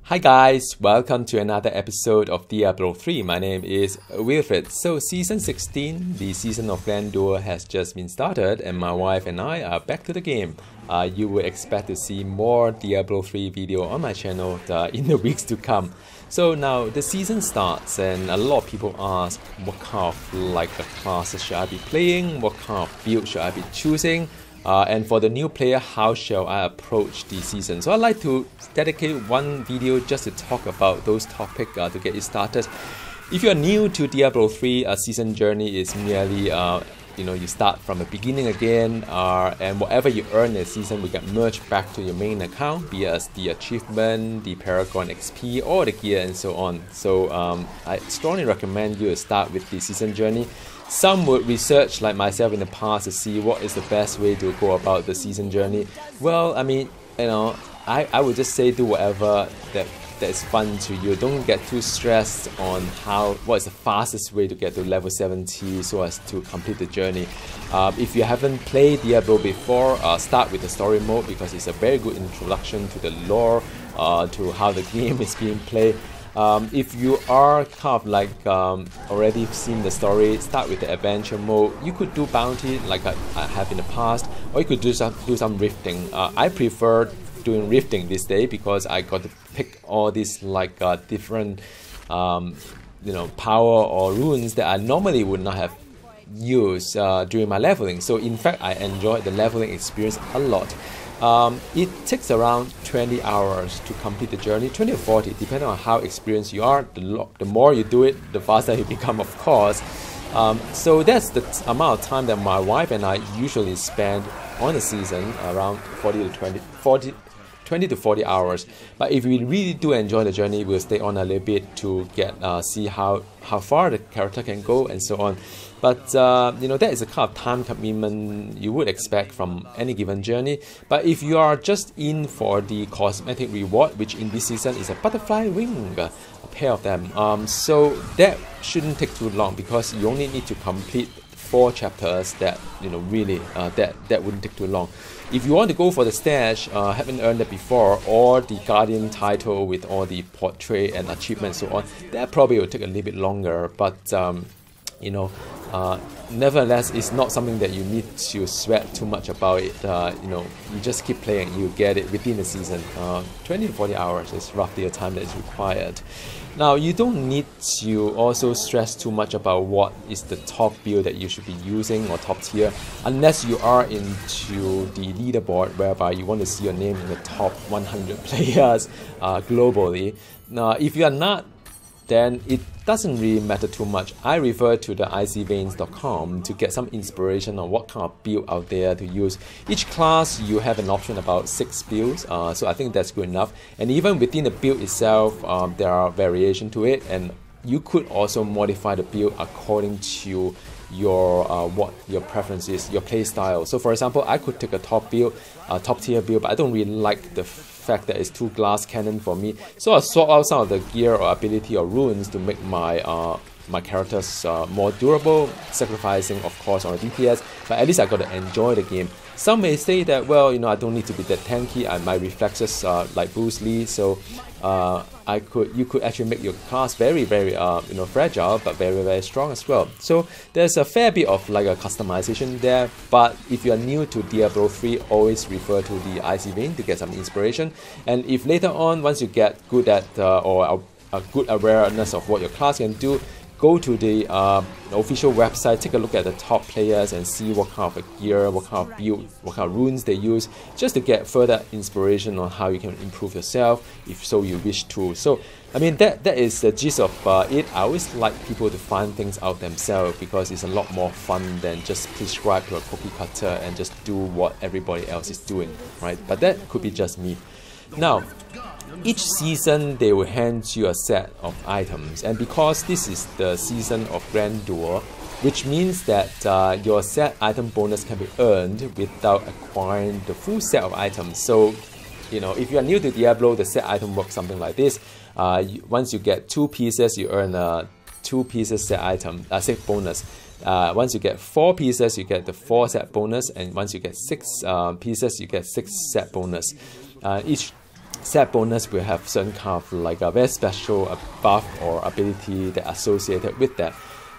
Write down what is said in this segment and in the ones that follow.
Hi guys, welcome to another episode of Diablo 3. My name is Wilfred. So Season 16, the season of Grandeur has just been started and my wife and I are back to the game. You will expect to see more Diablo 3 video on my channel in the weeks to come. So now the season starts and a lot of people ask what kind of classes should I be playing, what kind of build should I be choosing. And for the new player, how shall I approach the season? So I'd like to dedicate one video just to talk about those topics to get you started. If you're new to Diablo 3, a season journey is merely, you start from the beginning again, and whatever you earn in the season will get merged back to your main account, be it as the achievement, the Paragon XP, or the gear, and so on. So I strongly recommend you to start with the season journey. Some would research, like myself in the past, to see what is the best way to go about the season journey. Well, I mean, I would just say do whatever that is fun to you. Don't get too stressed on what is the fastest way to get to level 70 so as to complete the journey. If you haven't played Diablo before, start with the story mode because it's a very good introduction to the lore, to how the game is being played. If you are kind of already seen the story, start with the adventure mode. You could do bounty like I have in the past, or you could do some rifting. I prefer doing rifting this day because I got to pick all these different power or runes that I normally would not have used during my leveling. So in fact, I enjoyed the leveling experience a lot. It takes around 20 hours to complete the journey, 20 or 40, depending on how experienced you are. The more you do it, the faster you become, of course. So that's the amount of time that my wife and I usually spend on the season, around 20 to 40 hours. But if we really do enjoy the journey, we'll stay on a little bit to see how far the character can go and so on. But that is a kind of time commitment you would expect from any given journey. But if you are just in for the cosmetic reward, which in this season is a butterfly wing, a pair of them, so that shouldn't take too long because you only need to complete 4 chapters that really that wouldn't take too long. If you want to go for the stash, haven't earned it before, or the Guardian title with all the portrait and achievements and so on, that probably will take a little bit longer. But nevertheless, it's not something that you need to sweat too much about it. You just keep playing, you get it within the season. 20 to 40 hours is roughly the time that is required. Now, you don't need to also stress too much about what is the top build that you should be using or top tier, unless you are into the leaderboard whereby you want to see your name in the top 100 players globally. Now, if you are not, then it doesn't really matter too much. I refer to the icveins.com to get some inspiration on what kind of build out there to use. Each class you have an option about 6 builds, so I think that's good enough. And even within the build itself, there are variation to it, and you could also modify the build according to your what your preference is, your play style. So for example, I could take a top tier build, but I don't really like the fact that it's 2 glass cannon for me. So I swap out some of the gear or ability or runes to make my characters more durable, sacrificing of course on the DPS, but at least I got to enjoy the game. Some may say that, well, I don't need to be that tanky, my reflexes like Bruce Lee, so you could actually make your class very fragile but very strong as well. So there's a fair bit of a customization there. But if you are new to Diablo 3, always refer to the IC Vein to get some inspiration. And if later on, once you get good at or a good awareness of what your class can do, go to the official website, take a look at the top players and see what kind of gear, what kind of build, what kind of runes they use, just to get further inspiration on how you can improve yourself, if so you wish to. So, I mean, that is the gist of it. I always like people to find things out themselves because it's a lot more fun than just prescribe to a cookie cutter and just do what everybody else is doing, right? But that could be just me. Now, each season they will hand you a set of items, and because this is the season of Grandeur, which means that your set item bonus can be earned without acquiring the full set of items. So, if you are new to Diablo, the set item works something like this. Once you get 2 pieces, you earn a 2 pieces set item, set bonus. Once you get 4 pieces, you get the 4 set bonus, and once you get 6 pieces, you get 6 set bonus. set bonus will have certain kind of like a very special buff or ability that associated with that.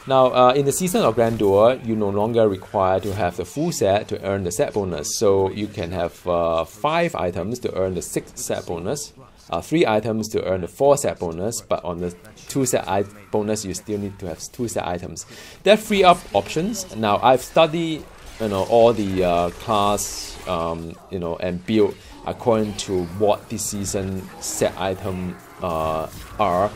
Now, in the Season of Grandeur, you no longer require to have the full set to earn the set bonus. So you can have 5 items to earn the 6 set bonus, 3 items to earn the 4 set bonus, but on the 2 set bonus, you still need to have 2 set items. There are free up options. Now, I've studied all the class and build according to what this season set item are,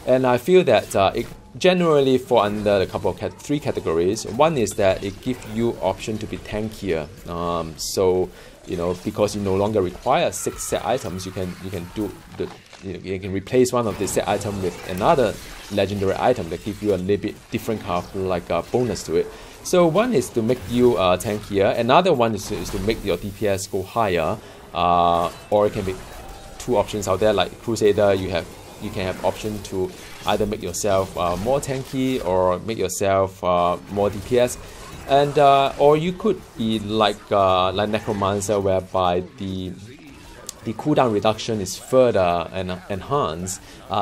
and I feel that it generally fall under a couple of 3 categories. One is that it gives you option to be tankier. So because you no longer require 6 set items, you can do you can replace one of the set item with another legendary item that gives you a little bit different kind of like a bonus to it. So one is to make you tankier. Another one is to make your DPS go higher. Or it can be 2 options out there, like Crusader. You can have option to either make yourself more tanky or make yourself more DPS, and or you could be like Necromancer, whereby the cooldown reduction is further enhanced,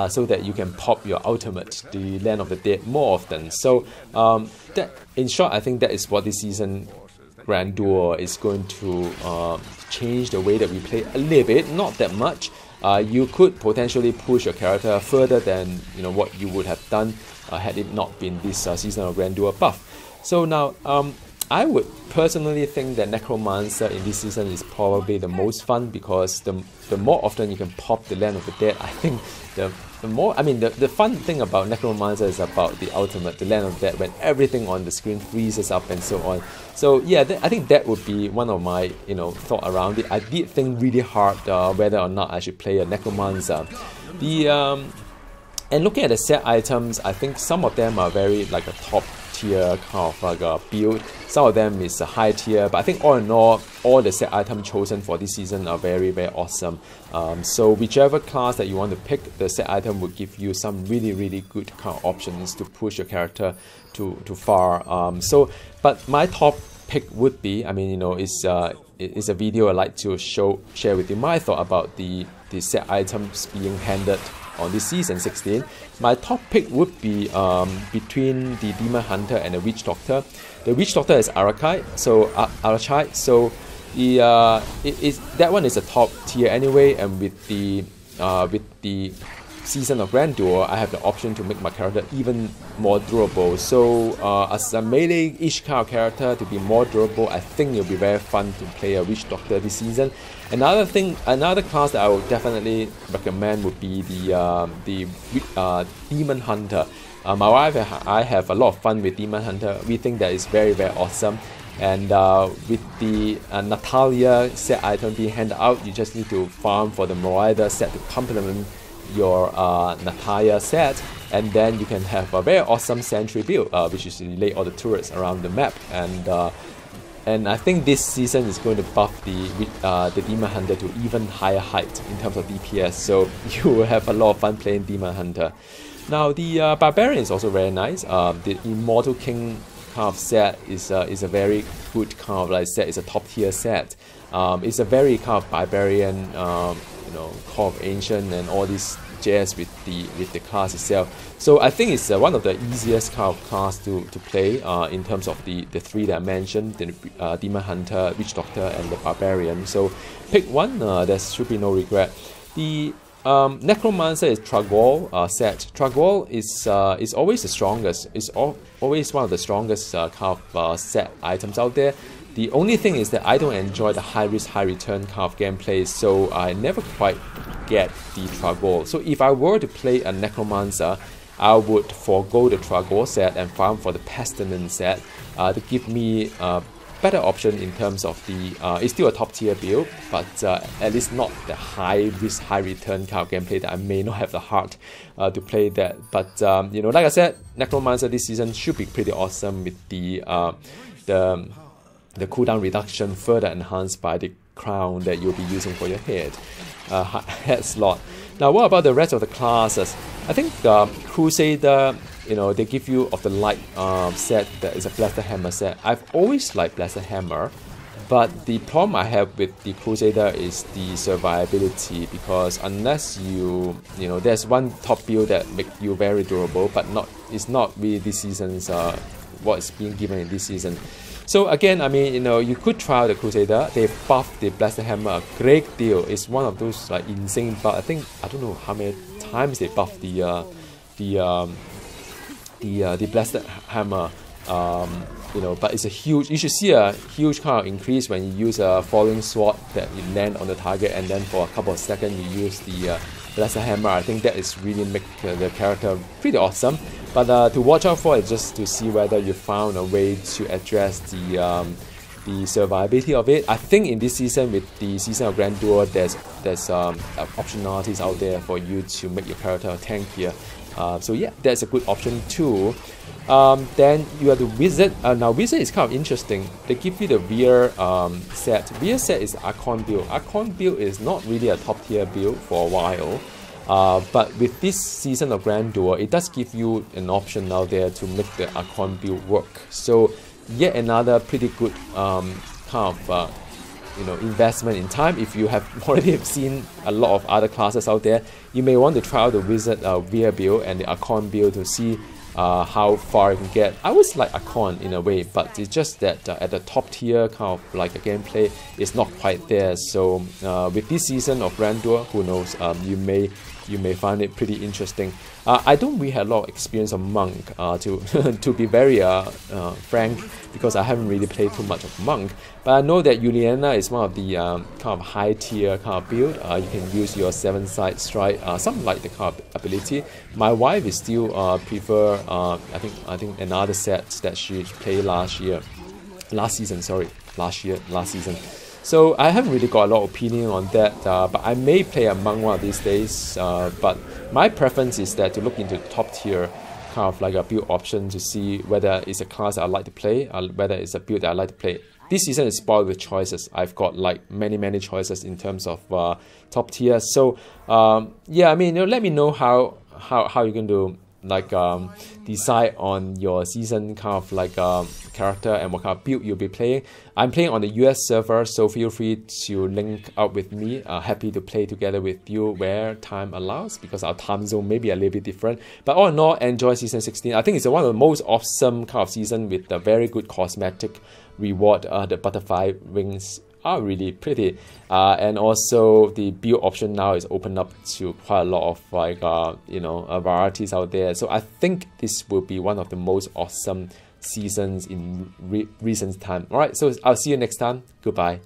so that you can pop your ultimate, the Land of the Dead, more often. So that, in short, I think that is what this season Grandeur is going to change the way that we play a little bit, not that much. You could potentially push your character further than what you would have done had it not been this Season of Grandeur buff. So now, I would personally think that Necromancer in this season is probably the most fun, because the more often you can pop the Land of the Dead, I think the fun thing about Necromancer is about the ultimate, the Land of the Dead, when everything on the screen freezes up and so on. So yeah, I think that would be one of my thought around it. I did think really hard whether or not I should play a Necromancer. And looking at the set items, I think some of them are very like a top tier kind of like a build. Some of them is a high tier, but I think all in all the set items chosen for this season are very, very awesome. So whichever class that you want to pick, the set item will give you some really, really good kind of options to push your character to far. But my top pick would be, it's a video I'd like to share with you my thought about the set items being handed on this season 16. My top pick would be between the Demon Hunter and the Witch Doctor. The Witch Doctor is Arachite, so that one is a top tier anyway, and with the Season of Grandeur, I have the option to make my character even more durable. So as a melee-ish kind of character to be more durable, I think it'll be very fun to play a Witch Doctor this season. Another class that I would definitely recommend would be the Demon Hunter. My wife and I have a lot of fun with Demon Hunter. We think that is very, very awesome. And with the Natalia set item being handed out, you just need to farm for the Marauders set to complement your Natalia set, and then you can have a very awesome sentry build, which is to lay all the turrets around the map. And I think this season is going to buff the Demon Hunter to even higher height in terms of DPS, so you will have a lot of fun playing Demon Hunter. Now the Barbarian is also very nice. The Immortal King kind of set is a very good kind of like set. It's a top tier set. It's a very kind of Barbarian, Call of Ancient and all these jazz with the class itself. So I think it's one of the easiest kind of class to play in terms of the 3 that I mentioned, the Demon Hunter, Witch Doctor, and the Barbarian. So pick one, there should be no regret. The Necromancer is Tragol set. Tragol is always the strongest. It's always one of the strongest kind of set items out there. The only thing is that I don't enjoy the high risk, high return kind of gameplay, so I never quite get the Tragol. So if I were to play a Necromancer, I would forego the Tragol set and farm for the Pestilence set to give me a better option in terms of the... it's still a top tier build, but at least not the high risk, high return kind of gameplay that I may not have the heart to play that. But like I said, Necromancer this season should be pretty awesome with the cooldown reduction further enhanced by the crown that you'll be using for your head slot. Now, what about the rest of the classes? I think Crusader, they give you of the light set that is a Blaster Hammer set. I've always liked Blaster Hammer, But the problem I have with the Crusader is the survivability, because unless you know, there's one top build that make you very durable, but it's not really this season's what's being given in this season. So again, I mean, you know, you could try the Crusader. They buffed the Blasted Hammer a great deal. It's one of those like insane buff. I don't know how many times they buffed the Blasted Hammer. You know, but it's a huge, you should see a huge kind of increase when you use a falling sword that you land on the target, and then for a couple of seconds you use the Blasted Hammer. I think that is really make the character pretty awesome. But to watch out for is just to see whether you found a way to address the survivability of it. I think in this season, with the season of Grandeur, there's optionalities out there for you to make your character tankier. So yeah, that's a good option too. Then you have the Wizard. Now Wizard is kind of interesting. They give you the Veer set. Veer set is Archon build. Archon build is not really a top tier build for a while. But with this season of Grandeur, it does give you an option out there to make the Archon build work. So yet another pretty good kind of you know, investment in time. If you have already seen a lot of other classes out there, you may want to try out the Wizard Veer build and the Archon build to see how far you can get. I always like Archon in a way, but it's just that at the top tier kind of like a gameplay, it's not quite there. So with this season of Grandeur, who knows, you may find it pretty interesting. I don't really have a lot of experience of Monk, to be very frank, because I haven't really played too much of Monk. But I know that Juliana is one of the kind of high tier kind of build. You can use your 7-side strike, something like the kind of ability. My wife is still prefer I think another set that she played last season. So I haven't really got a lot of opinion on that, but I may play a Monk one of these days. But my preference is that to look into top tier kind of like a build option to see whether it's a class I'd like to play, or whether it's a build that I'd like to play. This season is spoiled with choices. I've got like many choices in terms of top tier. So yeah, I mean, you know, let me know how you're going to like decide on your season kind of like character and what kind of build you'll be playing. I'm playing on the US server, so feel free to link up with me. Happy to play together with you where time allows, because our time zone may be a little bit different. But all in all, enjoy season 16. I think it's one of the most awesome kind of season with a very good cosmetic reward. The butterfly wings are really pretty, and also the build option now is opened up to quite a lot of like you know, varieties out there. So I think this will be one of the most awesome seasons in recent time. Alright, so I'll see you next time. Goodbye.